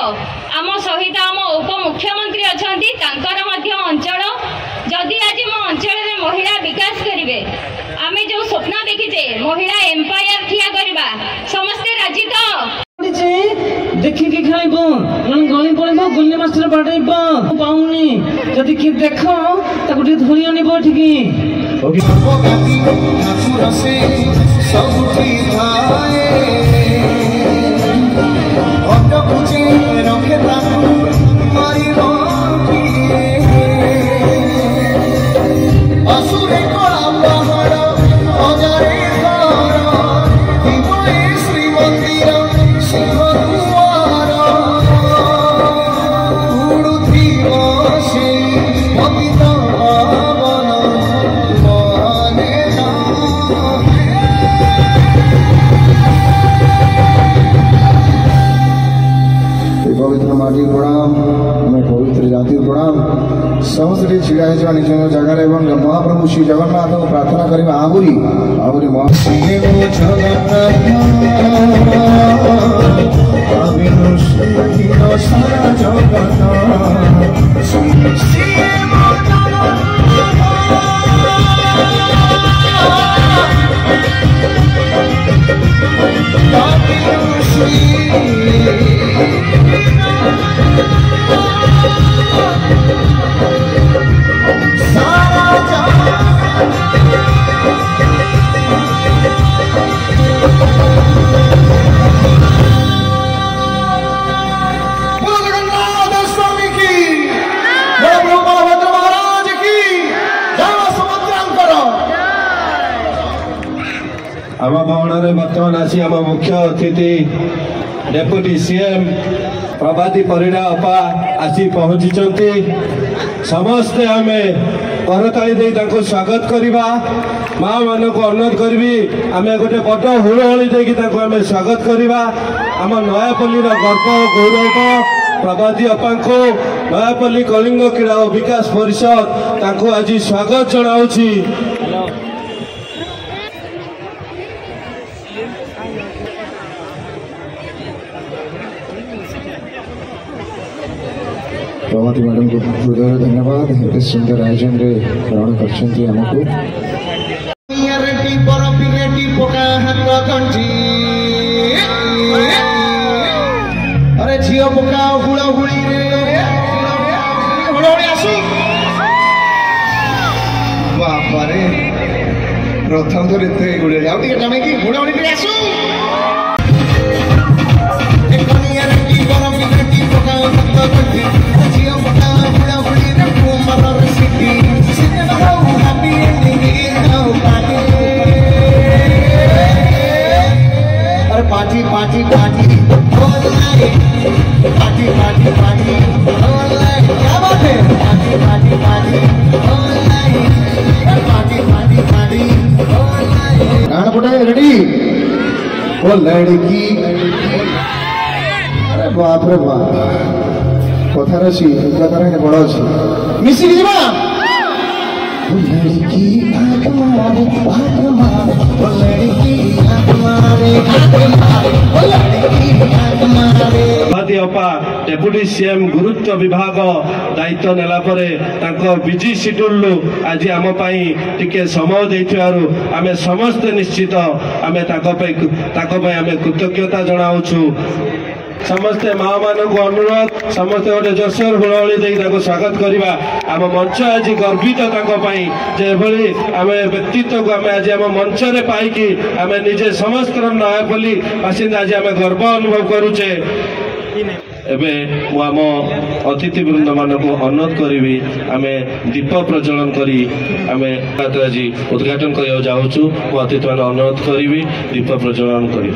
आम सहित आम उपमुख्यमंत्री अच्छा अंचल जदि आज मो अंचल में महिला विकास करेंगे आम जो स्वप्न देखीचे महिला एम्पायर ठिया करवा समस्ते राजी तो देखिकी खाइब गली पड़ब गुल्ली मास्टर बाड़ब पाऊनी जदि कि देख ताको धरी आनब एठिकी समस्त छिड़ा है निज जगार महाप्रभु श्री जगन्नाथ को प्रार्थना करवा आहुरी आहुरी आम भवन बर्तमान आसी आम मुख्य अतिथि डेप्यूटी सीएम प्रभाती परिडा अपा आसी पहुंची समस्ते आम करताली दे स्वागत करवा माँ मान को अनुरोध करी आम गोटे बड़ हुड़हुड़ी देकी स्वागत करवा आम नयापल्ली गर्व गौरव प्रभाती अपा को नयापल्ली कलिंग क्रीड़ा और विकास परिषद आज स्वागत जनाऊँगी। प्रभाती मैडम को हृदय धन्यवाद एत सुंदर आयोजन रे ग्रहण करमको अरे झील पका हुड़हुड़ी बापे प्रथम तो गुड़े हुड़हुड़ी आसू party party party party party party क्या बात है party party party party party party गाना पटाए रेडी वो लड़की अरे बाप रे बाप कथार अच्छी कथार बड़ अच्छी मिसिक जीवा लड़की प्रभाती अपा डेप्यूटी सीएम गुरुत्व विभाग दायित्व नेला परे बिजी शेड्यूल आज आम टिके समय देथिबारु आमे समस्त निश्चित आमे आमे कृतज्ञता जनाऊछु। समस्ते माँ मान को अनुरोध समस्ते गोटे जसर हुड़हुड़ी दे स्वागत करवा आम मंच आज गर्वित जेभली आम व्यक्तित्व को आम आज आम मंच रे पाइकी आम निजे समस्त नयापल्ली बासिंदा आज आम गर्व अनुभव करुचे। एबे आम अतिथि वृंद मान को अनुरोध करी आम दीप प्रज्वलन करी आम आज उद्घाटन कर जाऊँ अतिथि मान अनुरोध करी दीप प्रज्वलन करी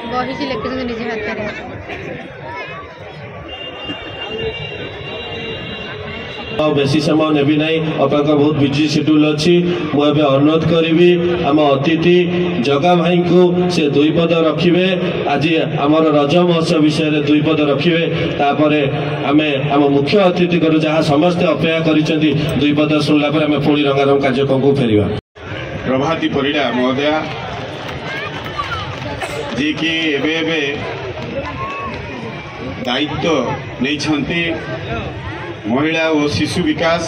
जगत बेसी समय नेबी ना अपाक बहुत बिजी शेड्यूल अच्छी मुझे अनुरोध करी आम अतिथि जगा भाई को से 2 पद रखिए आज आम रज महोत्सव विषय में 2 पद रखिए तापर आम आम मुख्य अतिथि को जहाँ समस्ते अपेक्षा कर 2 पद शुणला आम पुणी रंगारंग कार्यक्रम को फेरिया। प्रभाती परिड़ा महोदय जी कि एबे दायित्व नहीं महिला और शिशु विकास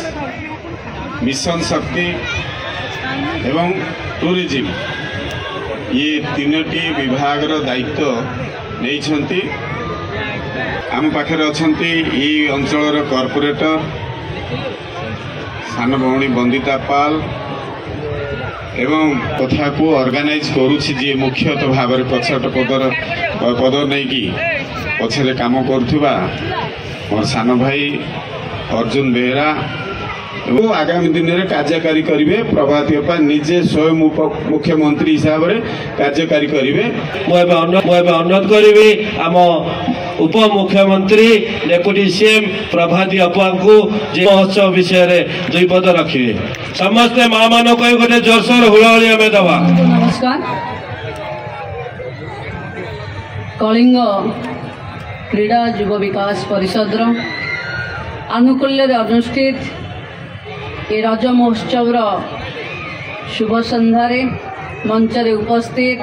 मिशन शक्ति एवं टूरिज्म ये 3टी विभाग दायित्व नहीं आम पाखे अच्छा ये अंचल कॉर्पोरेटर सान भौणी बंदिता पाल एवं कथा को ऑर्गेनाइज करुछि जे मुख्यतः भाव में पछट पद नहीं कि पछरे काम करुवा मोर सान भाई अर्जुन बेहरा वो आगामी दिन में कार्यकारी करेंगे प्रभाती अपा निजे स्वयं मुख्यमंत्री हिसाब से कार्यकारी करेंगे। अनुरोध करी आम उप मुख्यमंत्री डेपुटी सीएम प्रभाती अपा को महोत्सव विषय में 2 पद रखिए समस्ते माँ मान को गोटे जोरसोर हुड़ाहुड़ी आम दवा। नमस्कार। कलिंग क्रीड़ा युव विकास परिषद आनुकूल्य अनुष्ठित ये रज महोत्सव शुभ संध्यारे मंचरे उपस्थित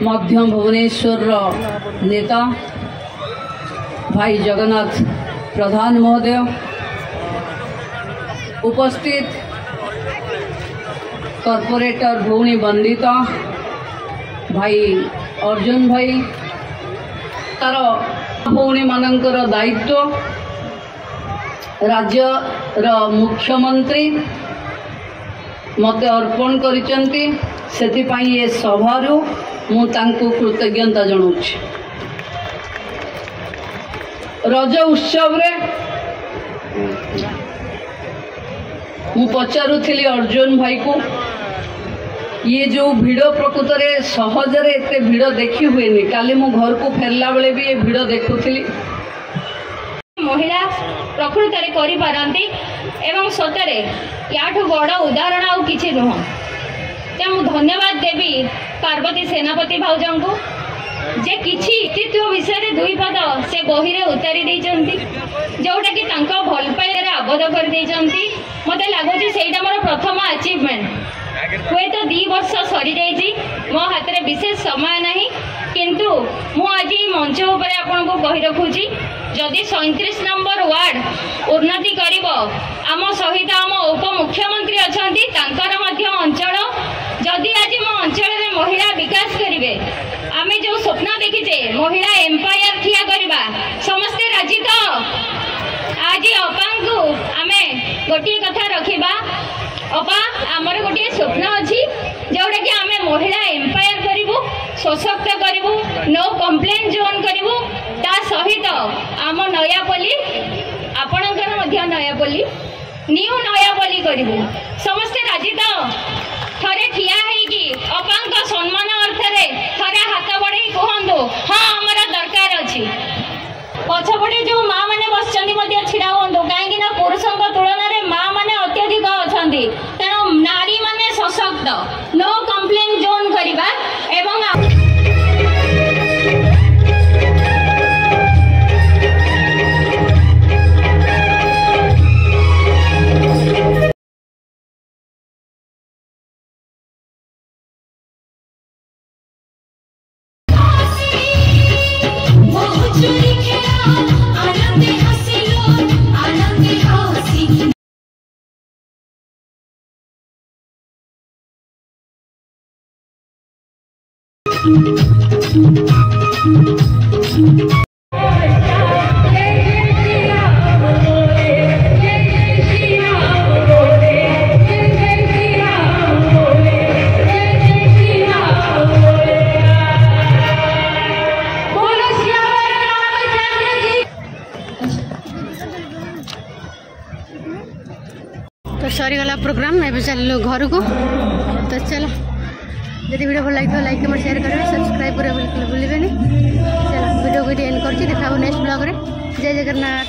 मध्य भुवनेश्वर नेता भाई जगन्नाथ प्रधान महोदय उपस्थित कॉर्पोरेटर भौणी बंदिता भाई अर्जुन भाई तार भौणी मानकर दायित्व राज्य मुख्यमंत्री मते अर्पण करिसेंती सेतिपाई ये सभारू मु तांको कृतज्ञता जणाउछि। रज उत्सव रे मु पचारुथिली अर्जुन भाई को ये जो भिड़ प्रकृत रे सहजरे एते भिड़ देखी हुएनी काली मु घर को फेरला बेले भी ये भिड़ देखुथिली महिला प्रकृत में करिपारंती एवं सतरे याठू बड़ उदाहरण आउ किछि नुह। मु धन्यवाद देवी पार्वती सेनापति भाउजन को जे किछि व्यक्तित्व विषय में 2 पद से बही रे उतारी देइचंती जोटा कि तांको भल पाइले आबद्ध कर देइचंती। मते लागुछि सेटा मोर प्रथम अचीवमेंट हुए तो 2 वर्ष सरी जाइछि मो हाथ में विशेष समय नहीं किंतु मु आज मंच उपर आपन को कहि रखुछि जदि 37 नंबर वार्ड उन्नति करिब आम सहित आम उप मुख्यमंत्री अछंती तांकर मध्य अंचल जदि आज मो अंचल में महिला विकास करिवे आमे जो स्वप्न देखिचे महिला एम्पायर ठिया करबा समस्त राजी तो आज अपांकु आमे गोटे कथा रखिबा अपा आमर गोटे स्वप्न अच्छी जोटा कि आमे महिला एम्पायर करिवु सशक्त करिवु नो कंप्लेन जोन करिवु ता सहित आम नयापल्ली आपणकर मध्य नयापल्ली न्यू नयापल्ली करिवु समस्त राजी तो थरे ठिया है कि अपांक सम्मान अर्थ रे थरे हाथ बढ़े कहंदो हां हमरा दरकार अछि पछपटे जो माँ मैंने बसचंदी मध्य छिड़ा हुंतु कहीं पुरुषों तुलन में माँ मैंने अत्यधिक अच्छा तेणु नारी माने सशक्त नो कंप्लेन जोन करवा एवं तो सरीगला प्रोग्राम एवं चलो घर को तो चलो जब वीडियो भल लगे लाइक कमेंट शेयर करेंगे सब्सक्राइब करेंगे बिल्कुल भूलें चलो वीडियो को एंड कर देखा नेक्स्ट ब्लॉग रे। जय जगन्नाथ।